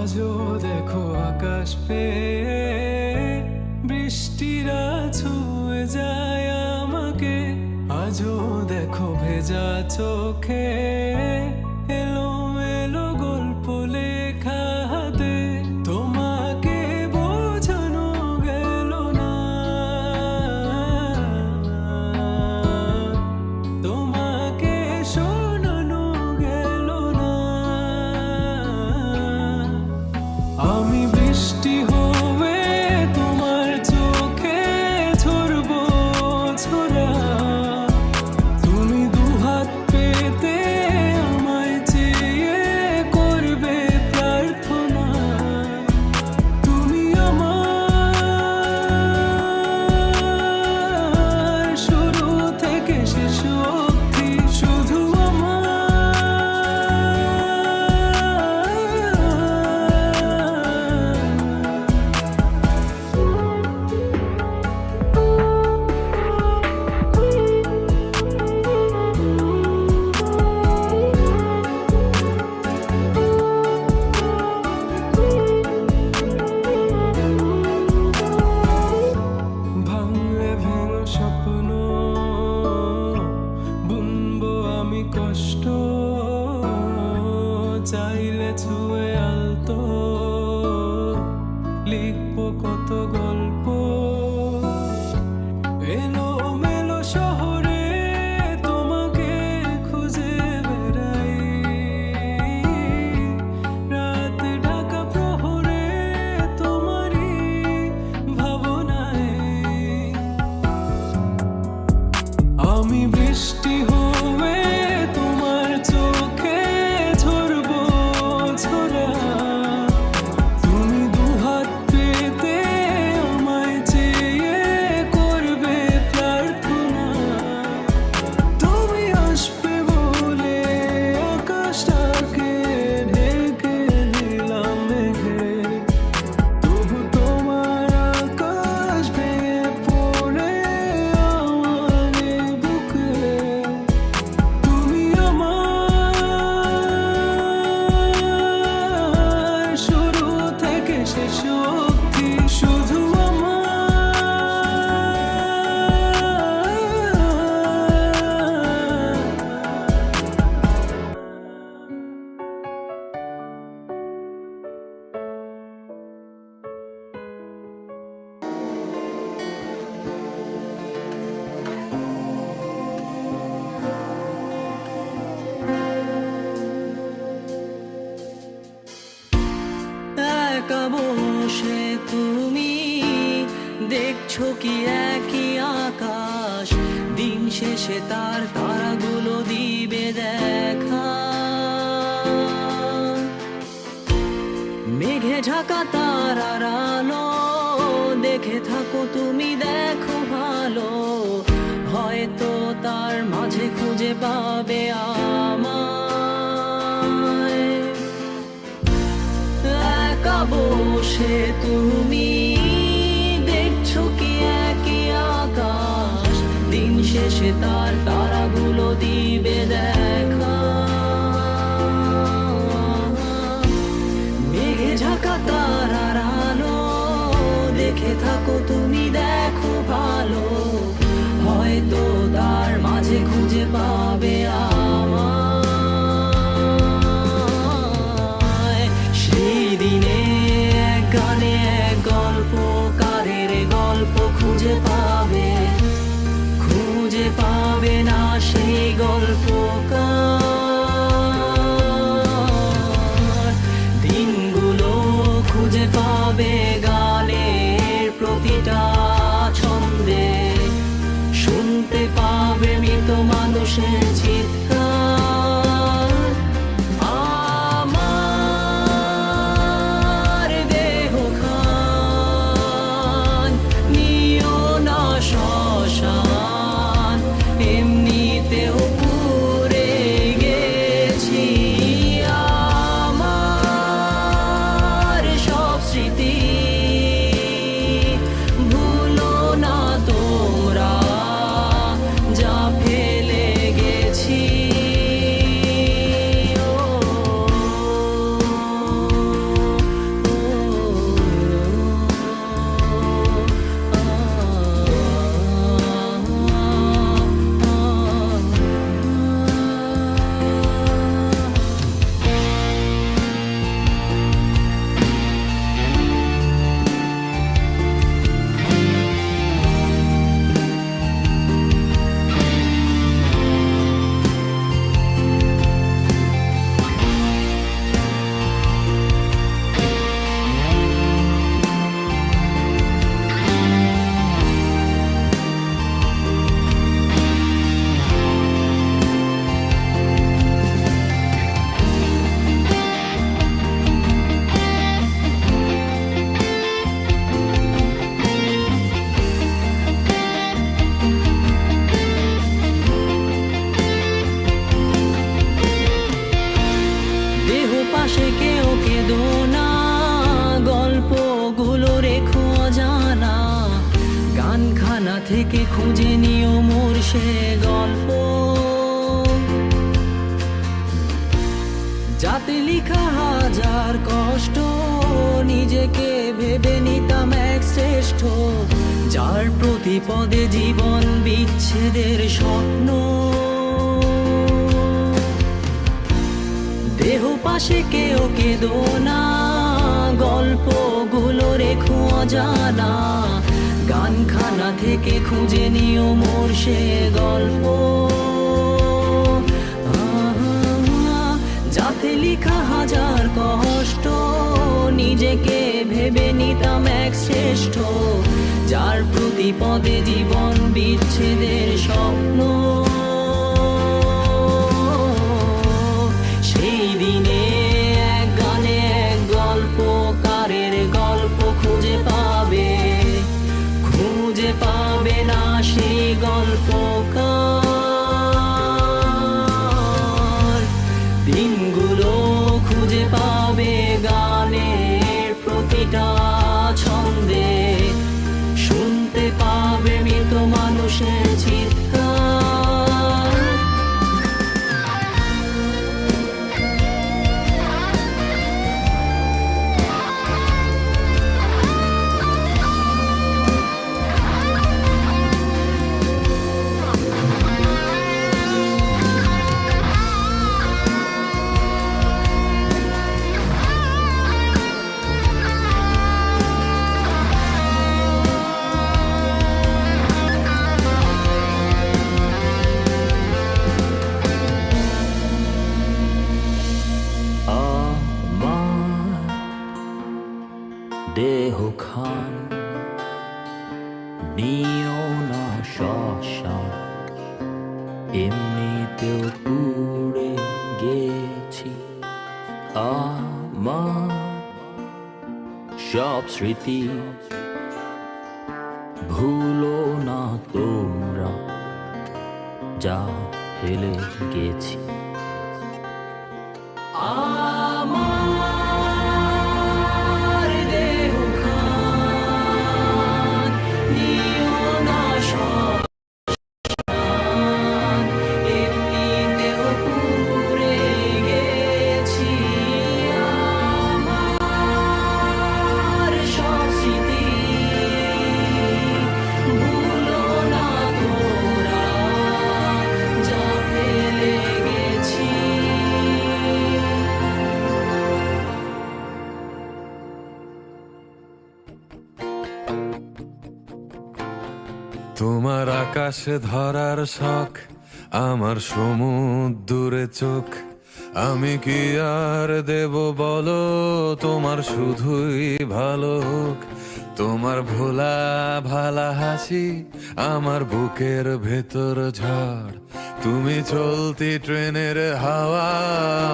আজও দেখো আকাশ পেয়ে বৃষ্টিরা ছুঁয়ে যায় আমাকে। আজও দেখো ভেজা চোখে এলোমেলো গল্প লেখা হাতে। তোমাকে বোঝানো গেল না, তোমাকে শোনানো গেল না। আমি বৃষ্টি হয়ে তোমার চোখে ঝরবো ঝরা। তুমি দুহাত পেতে আমায় চেয়ে করবে প্রার্থনা। তুমি আমার শুরু থেকে শেষ অবধি, শুধু ভাঙলে ভেঙো স্বপ্ন বুনবো আমি কষ্ট। চাইলে ছুঁয়ে আলতো লিখবো কত গল্প। এলোমেলো শহরে তোমাকে খুঁজে বেড়াই, রাত ঢাকা প্রহরে তোমারই ভাবনায়। আমি বৃষ্টি হয়ে তোমার চোখে ঝরবো ঝরা। তুমি দুহাত পেতে আমায় চেয়ে করবে প্রার্থনা। তুমি আসবে বলে আকাশটাকে ঢেকে দিলাম মেঘে। তবু তোমার আকাশ ভেঙে পড়ে আমার এই বুকে। তুমি আমার শুরু থেকে শেষ অবধি, শুধু একা বসে তুমি দেখছো কি একই আকাশ, দিন শেষে তার তারাগুলো দিবে দেখা। মেঘে ঢাকা তারার আলো দেখে থাকো তুমি, দেখো ভালো, হয়তো তার মাঝে খুঁজে পাবে আমায়। একা বসে তুমি দেখছো কি একই আকাশ, দিন শেষে তার তারাগুলো দিবে দেখা। মেঘে ঢাকা তারার আলো দেখে থাকো তুমি, দেখো ভালো, হয়তো তার মাঝে খুঁজে পাবে আমায়। সেই দিনে এক গানে এক গল্পকারের গল্প খুঁজে পাবে, খুঁজে পাবে না সেই গল্পকার। দিনগুলো খুঁজে পাবে গানের প্রতিটা ছন্দে, শুনতে পাবে মৃত মানুষের চিৎকার। আমার দেহ খান নিও না শ্মশান, এমনিতেও পুড়ে পাশে কেউ কেঁদো না, গল্পগুলো রেখো অজানা, গানখানা থেকে খুঁজে নিও মোর সে গল্প, যাতে লিখা হাজার কষ্ট নিজেকে ভেবে নিতাম এক শ্রেষ্ঠ, যার প্রতি পদে জীবন বিচ্ছেদের স্বপ্ন। দেহ পাশে কেউ কেঁদো না, গল্পগুলো রেখো অজানা, গানখানা থেকে খুঁজে নিও মোর সে গল্প, যাতে লিখা হাজার কষ্ট নিজেকে ভেবে নিতাম এক শ্রেষ্ঠ, যার প্রতি পদে জীবন বিচ্ছেদের স্বপ্ন। সেই দিনে এক গানে এক গল্পকারের গল্প খুঁজে পাবে না সেই গল্পকার, দিনগুলো খুঁজে পাবে গানের প্রতিটা ছন্দে, শুনতে পাবে মৃত মানুষের চিৎকার। দেহখান নিও না শ্মশান, এমনিতেও পুড়ে গেছি আমার সব স্মৃতি, ভুলো না তোমরা যা ফেলে গেছি। তোমার আকাশে ধরার শখ, আমার সমুদ্রে চোখ, আমি কি আর দেব বলো তোমার শুধুই ভালো হোক। তোমার ভোলা ভালা হাসি আমার বুকের ভেতর ঝড়, তুমি চলতি ট্রেনের হাওয়া,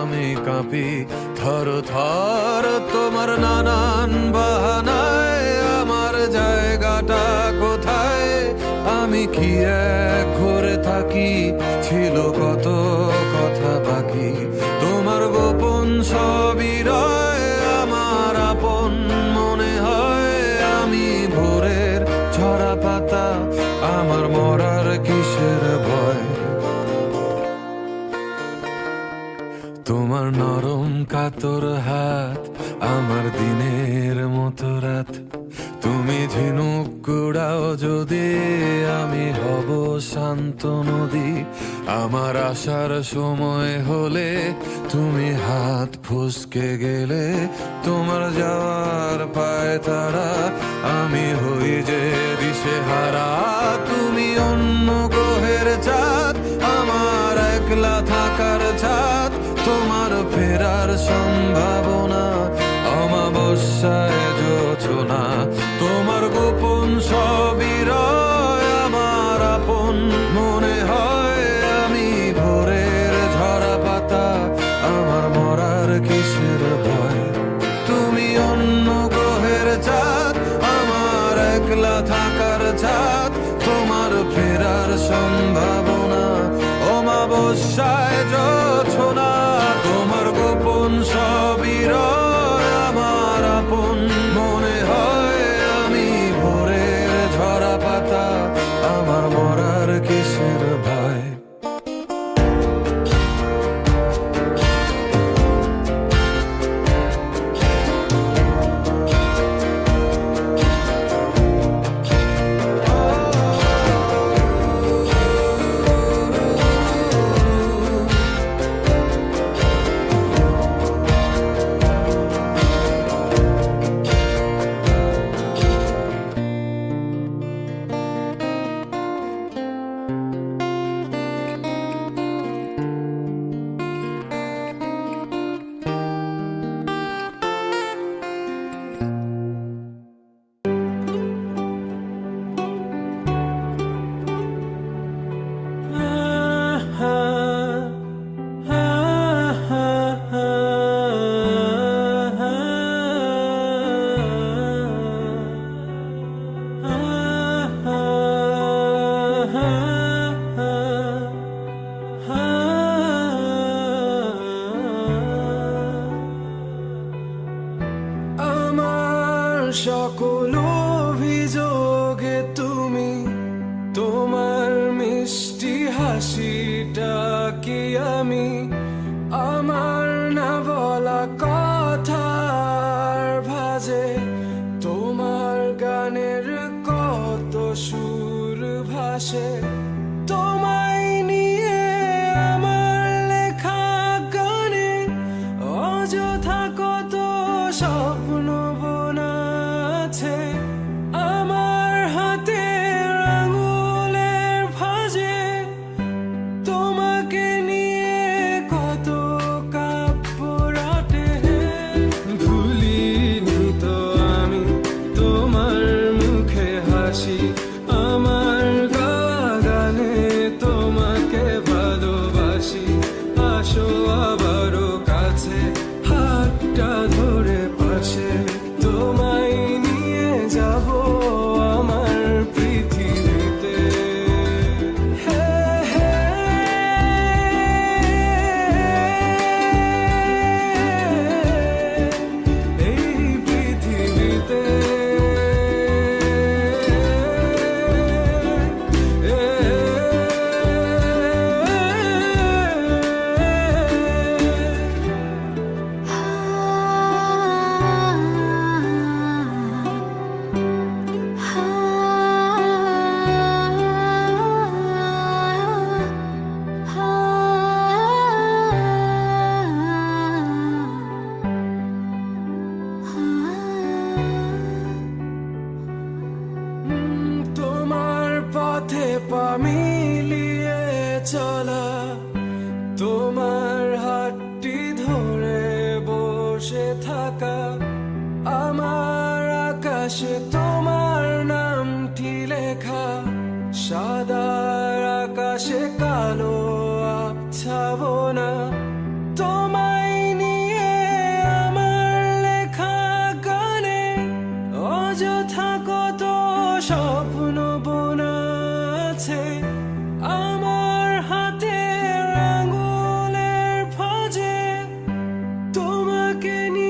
আমি কাঁপি থর থর। তোমার নানান বাহানায় আমার জায়গাটা কোথায়, আমি কি এক ঘরে থাকি, ছিল কত কথা বাকি। তোমার গোপন সবই রয় আমার আপন মনে হয়, আমি ভোরের ঝরা পাতা, আমার মরার কিসের ভয়। তোমার নরম কাতর হাত আমার দিনের মতো রাত, তুমি ঝিনুক কুড়াও যদি আমি হব শান্ত নদী। আমার আসার সময় হলে তুমি হাত ফসকে গেলে, তোমার যাওয়ার পায় তারা আমি হই যে দিশেহারা। তুমি অন্য গ্রহের চাঁদ, আমার একলা থাকার ছাদ, তোমার ফেরার সম্ভাবনা অমাবস্যায় জোছনা। তোমার গোপন সবই রয় আমার আপন মনে হয়, আমি ভোরের ঝরা পাতা, আমার মরার কিসের ভয়। তুমি অন্য গ্রহের চাঁদ, আমার একলা থাকার ছাদ, তোমার ফেরার সম্ভাবনা অমাবস্যায় জোছনা। তোমার গোপন সব সকল অভিযোগে তুমি, তোমার মিষ্টি হাসিটা কি আমি আমার না বলা কথার ভাজে, তোমার গানের কত সুর ভাসে, তোমায় নিয়ে আমার লেখা গানে অযথা কত স্বপ্ন বোনা আছে, আমার হাতের আঙুলের ভাঁজে তোমাকে নিয়ে কত কাব্য রটে। ভুলিনি তো আমি তোমার মুখে হাসি, আমার গাওয়া গানে তোমাকে ভালোবাসি, আসো আবারও কাছে হাতটা ধরে পাশে, তোমায় নিয়ে যাব আমার পৃথিবীতে। হে হে এই পৃথিবীতে তোমার পথে পা মিলিয়ে চলা, তোমার হাতটি ধরে বসে থাকা, আমার আকাশে তোমার নামটি লেখা, সাদার আকাশে কালো আবছাবনা, তোমায় নিয়ে আমার লেখা গানে অযথা কত স্বপ্ন বোনা আছে, আমার হাতের আঙুলের ভাঁজে তোমাকে নিয়ে